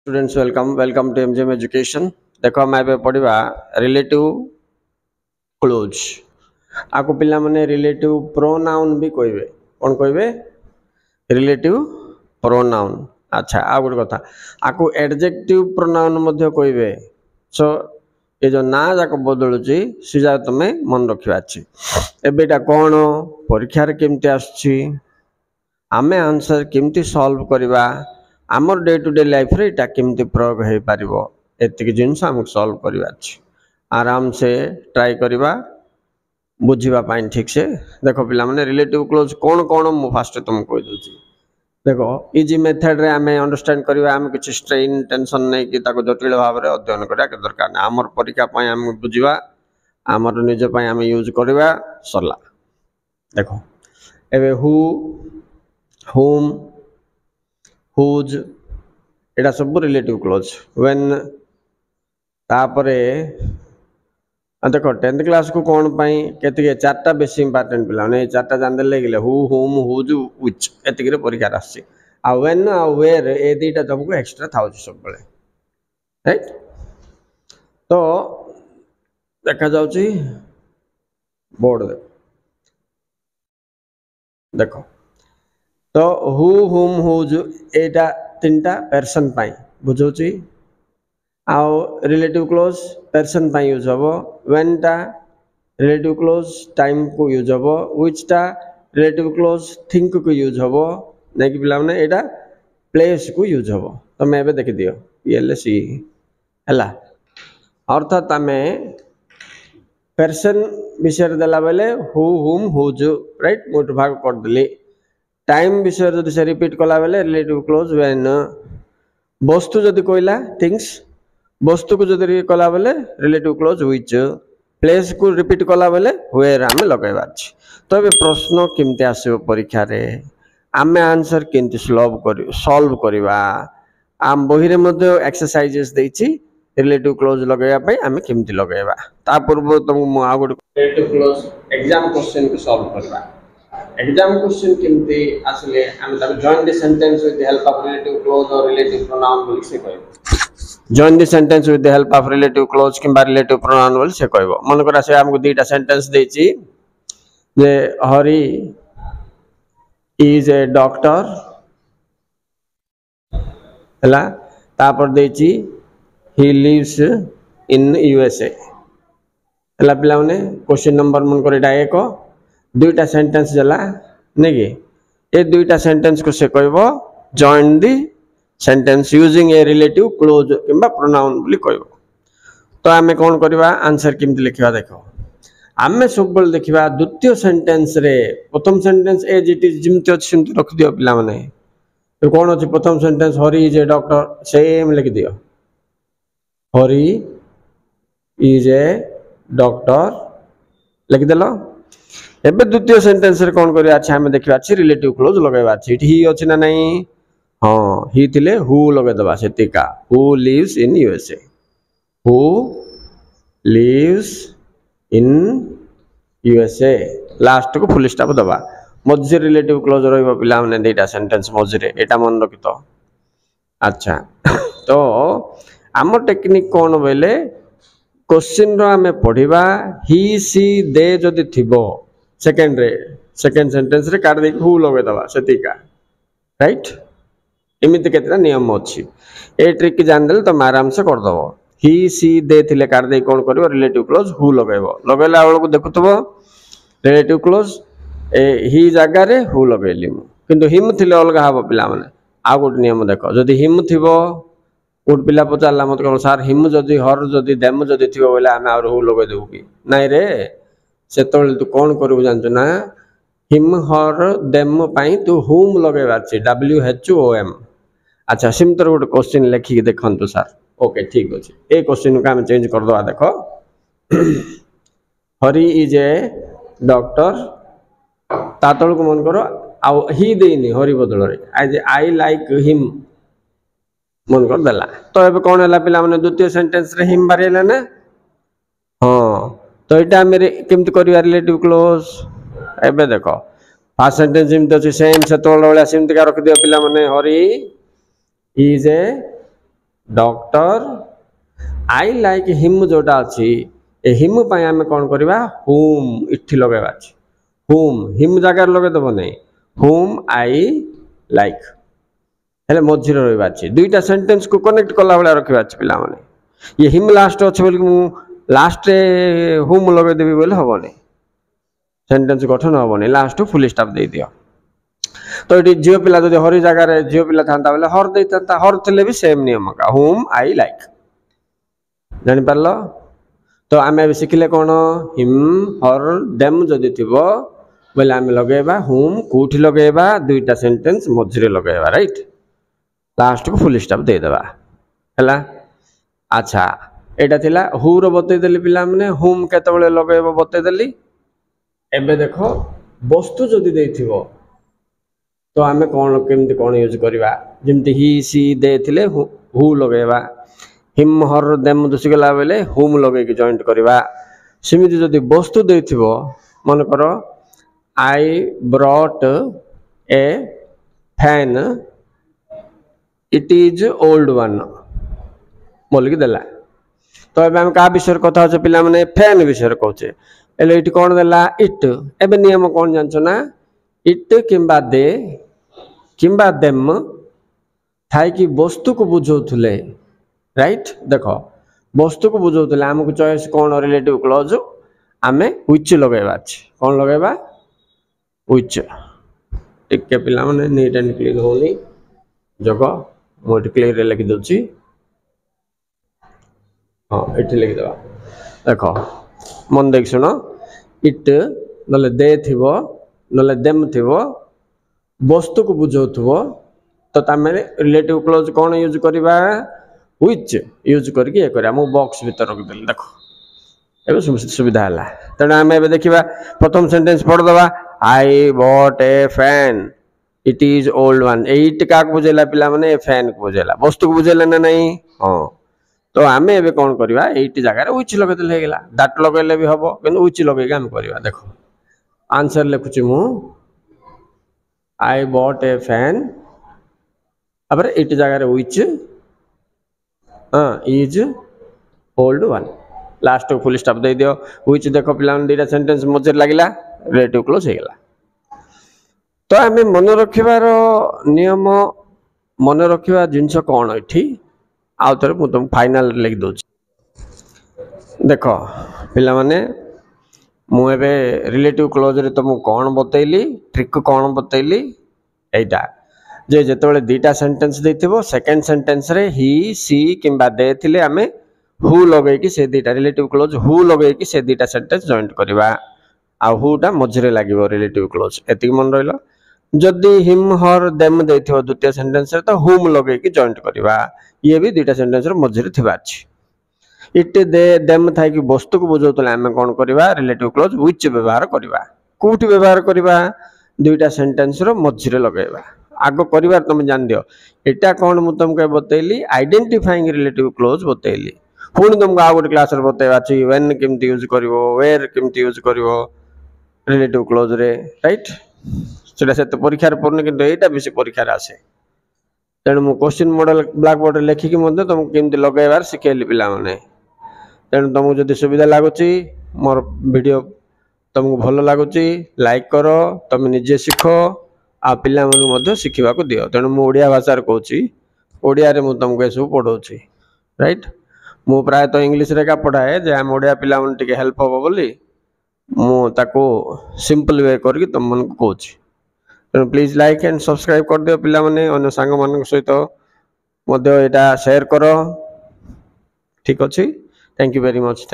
Students, welcome to MGM Education. देखो हम ଏବେ ପଢିବା relative clause। आको पिला माने relative pronoun भी कहबे। कौन कहबे? relative pronoun। अच्छा आ गुड कथा आको adjective pronoun ମଧ୍ୟ कहबे। सो ये जो ना जाक बदलुची सिजा तमे मन रखिबा अछि। एबेटा कोन परीक्षा रे केमते आछी आमे आंसर केमती सॉल्व करबा आमर डे टू डे लाइफ रे एटा केमती प्रयोग हे पारिबो एतिक जिंस हम सॉल्व करबा अछि। आराम से ट्राई करबा बुझिबा पाइन ठीक से। देखो पिला माने रिलेटिव क्लोज कोन कोन मु फास्ट तुम कहि दोची। देखो इजी मेथड रे हमें अंडरस्टैंड करबा हम किछ स्ट्रेन टेंशन नै कि ताको जटिल भाव रे अध्ययन करा के दरकार नै। आमर परीक्षा पय हम बुझिबा आमर निज पय हम यूज करबा सरला। देखो एबे हु whom whose एटा सब रिलेटिव क्लोज व्हेन तापरे देखो 10th क्लास को कोन पई केतिके चारटा बेसी इंपोर्टेंट पिला ने चारटा जान देले गेले हु whom whose which एतिके रे परीक्षा आसी आ व्हेन आ वेयर ए दीटा तुमको एक्स्ट्रा थाउज सब बळे राइट। तो देखा जाउची बोर्ड देखो तो हु whom whose एटा तीनटा पर्सन पाई बुझौची आउ रिलेटिव क्लोज पर्सन पाई यूज हबो व्हेन टा रिलेटिव क्लोज टाइम को यूज हबो व्हिच टा रिलेटिव क्लोज थिंक को यूज हबो नै कि बिला माने एटा प्लेस को यूज हबो। तो मैं एबे देखि दियो पीएलसी हला अर्थात हमें पर्सन विषय देला बेले हु whom whose राइट मोट भाग कर देली। टाइम विषय जदि से रिपीट कला बेले रिलेटिव क्लोज व्हेन वस्तु जदि कहला थिंग्स वस्तु को जदि कला बेले रिलेटिव क्लोज व्हिच प्लेस को रिपीट कला बेले वेयर हम लगाइबा अछि। तो ए प्रश्न केमते आसीबो परीक्षा रे आमे आंसर केमते सॉल्व करबा आम बही रे मध्ये एक्सरसाइजेस देछि रिलेटिव क्लोज लगाइबा पई आमे केमते लगाइबा ता पूर्व तुम आ गुड रिलेटिव क्लोज एग्जाम क्वेश्चन को सॉल्व करबा। एग्जाम क्वेश्चन केमते आसले हम तब join the sentence with the help of relative clause और रिलेटिव प्रोनाउन बोली से कहबो। Join the sentence with the help of relative clause किबा रिलेटिव प्रोनाउन बोली से कहबो। मन करा से हमको दुईटा सेंटेंस देछि जे हरि इज ए डॉक्टर हला तापर देछि ही लिव्स इन यूएसए हला पिला माने क्वेश्चन नंबर मन करे एटा एक दुईटा सेंटेंस जला नै कि ए दुईटा सेंटेंस को से कहबो join the sentence using a relative clause किबा प्रोनाउन बोली कहबो। तो हमें कोन करबा आंसर केमति लिखिबा देखो हमें सब बल देखिबा द्वितीय सेंटेंस रे प्रथम सेंटेंस एज इट इज जिमति अछि सिमति रख दियो पिला माने। तो कोन अछि प्रथम sentence Hari is a doctor same लिख दियो हरि इज ए डॉक्टर लिख देलो। एबे द्वितीय सेंटेंस रे कोन करिया अछि हमें देखिबा अछि रिलेटिव क्लोज लगाइबा अछि इट ही अछि ना नहीं हां ही थिले हु लगे दबा सेतिका who lives in USA who lives in USA last को फुल स्टॉप दबा मध्य रिलेटिव क्लोज रहइबो पिला माने देटा सेंटेंस मध्य रे एटा मन रखितो। अच्छा तो हमर टेक्निक कोन बेले क्वेश्चन रो हमें पढिबा ही सी दे जदि थिबो सेकंड सेंटेंस रे काट दे हु लगे दबा सेतिका राइट। एमिति केतरा नियम अछि ए ट्रिक जान देल तो आराम से कर दबो। ही सी दे थिले काट दे कोन करबो रिलेटिव क्लोज हु लगाइबो लगैला वाला को देखुतबो रिलेटिव क्लोज ए ही जगह रे हु लगैली किंतु हिम थिले अलगा हबो पिला माने। आ गुड नियम देखो जदि हिम थिबो गुड पिला पचारला मत कोन सर हिम जदि हर जदि देम जदि थिबो बोले हम और हु लगै देबो कि नै रे सेतोल तू कोन करबो जानछु ना हिम हर देम पई तू हुम लगैबा छी WHOM। अच्छा सिम्तर गुड क्वेश्चन लिखि देखंतु सर ओके ठीक अछि ए क्वेश्चन का हम चेंज कर दवा देखो हरि इज ए डॉक्टर तातल को मन करो आ ही देनी हरि बदल रे आई लाइक हिम मन कर देला। तो एबे कोन हला पिला माने द्वितीय सेंटेंस रे हिम बारेला ना हां तो एटा मेरे केमति करिया रिलेटिव क्लोज एबे देखो फर्स्ट सेंटेंस जिम तो सेम से तोल वाला सिमति का रख दियो पिला माने Hari is a doctor I like him जोटा अच्छी ए हिम पाई आम कौन करवा हुम इठी लगेबा अछि हुम हिम जगह लगे दब नहीं हुम आई लाइक हेले मझिर रहा अच्छे दुईटा सेंटेंस को कनेक्ट कला भाया रखा पिला माने ये हिम लास्ट अच्छे बोल मु लास्ट हुम लगेदेवी बोले हेनी सेंटेंस गठन हेनी लास्ट फुल स्टॉप दे दियो तो ये झील पिला जो हरी जगार झील पिला था बोले हर दे हर थे भी सेम नियम का हुम आई लाइक जानी पारल तो आम शिखिले कौन हिम हर देम जदि थी बोले आम लगेबा हुम कौटी लगेबा दुईटा सेंटेंस मझिरे लगेबा राइट लास्ट को फुल स्टॉप दे देबा हैला अच्छा एटा थिला हु रो बतैदेली पिला माने हुम केतबेले लगेबो बतैदेली एबे देखो वस्तु जदि देथिबो तो आम कौन केमती कौन यूज करवा जमती ही सी दे थिले हु लगेबा हिम हर देम दुसीगला बेले हुम लगे जॉइंट करवा सेमिति जदि वस्तु देथिबो मन कर I brought a fan it is old one बोलिक देला तो एबे हम का विषय कथा होचे पिला माने फैन विषय कहचे एले इट कोन देला इट एबे नियम कोन जानछो ना इट किंबा दे किंबा देम थाई कि वस्तु को बुझौथुले राइट देखो वस्तु को बुझौथुले हमको चॉइस कोन रिलेटिव क्लॉज आमे व्हिच लगेबा अछि कोन लगेबा व्हिच टिके पिला माने नीट एंड क्लीन होनी जगह मोट क्लियर लिखि दोची हाँ इट लिखिदेवा देख मन देख शुण इट नले दे थिबो नले देम थिबो वस्तु को बुझौथुबो तो तामे रिलेटिव क्लोज कौन यूज करवा व्हिच यूज करके ये करा मु बॉक्स भीतर रख देली देखो एबे सुविधा हला तेना आम एबे देखिबा प्रथम सेंटेंस पढ़ दबा I bought a fan it is old one एट का बुझेला पिला माने फैन को बुझेला वस्तु को बुझेला ना नहीं हाँ तो आम एबे कौन करवा एट जगह व्हिच लगेदेले हेगला दैट लगेले भी हबो किंतु व्हिच लगेगा हम करवा देखो आंसर लिखुची मु आई बॉट ए फैन अब एट जगह which is old one last full stop दे दियो व्हिच देखो पिला दुईटा सेंटेंस मझे लगिला रिलेटिव क्लोज हो गला तो आम मन रखिबार नियम मन रखिबा जिनस कौन एठी आउ थरे मु तुम फाइनल लिख दोची देखो पिला माने मु एबे रिलेटिव क्लोज रे तुम कौन बतैली ट्रिक कौन बतैली एटा जे जेतबेले दुईटा सेंटेंस देथिबो सेकंड सेंटेंस रे ही सी किंबा दे थिले आमे हु लगे कि से दुईटा रिलेटिव क्लोज हु लगे कि से दुईटा सेंटेंस जॉइंट करवा आ हुटा मझिरे लागिवो रिलेटिव क्लोज एति मन रहिलो जदि हिम हर देम देथिबो द्वितीय सेंटेंस रे तो हुम लगे कि जॉइंट करवा ये भी दुईटा सेंटेंस रे मझिरे थिबा अछि इट दे देम थाई कि वस्तु को बुझौतले आमे कोन करवा रिलेटिव क्लोज व्हिच व्यवहार करवा कोठी व्यवहार करवा दुईटा सेंटेंस रो मझिरे लगेबा आगो करिवार तुम जान दियो एटा कौन मु तुमको बतैली आइडेंटिफाइंग रिलेटिव क्लोज बतैली पुणी तुमको आ गोटे क्लास रे बतैबा अछि व्हेन केमती यूज करिवो वेयर केमती यूज करिवो रिलेटिव क्लोज रे राइट सेटा से परीक्षा रे पढने किंतु एटा बेसी परीक्षा रे आसे तेणु मु क्वेश्चन मॉडल ब्लैक बोर्ड रे लिखि कि मते तुमको केमती लगेबार सिखेली पिला माने तेणु तुमको जदि सुविधा लागुची मोर वीडियो तुमको भल लागुची लाइक करो तुम निजे सिखो आ पिला मन शिखा दियो तेणु मु ओडिया भाषा कहूँ ओडिया रे मु तुमको ये सब पढ़ाऊँगी राइट मु प्रायतः इंग्लिश रे का पढ़ाए जे आम ओडिया पिला मन टिके हेल्प हो बोली मु ताको सिंपल वे करके तुम मन को कहूँ तेणु प्लीज लाइक एंड सब्सक्राइब कर दियो पिला माने अन्य सांग मान सहित मध्य एटा शेयर करो ठीक अच्छे थैंक यू वेरी मच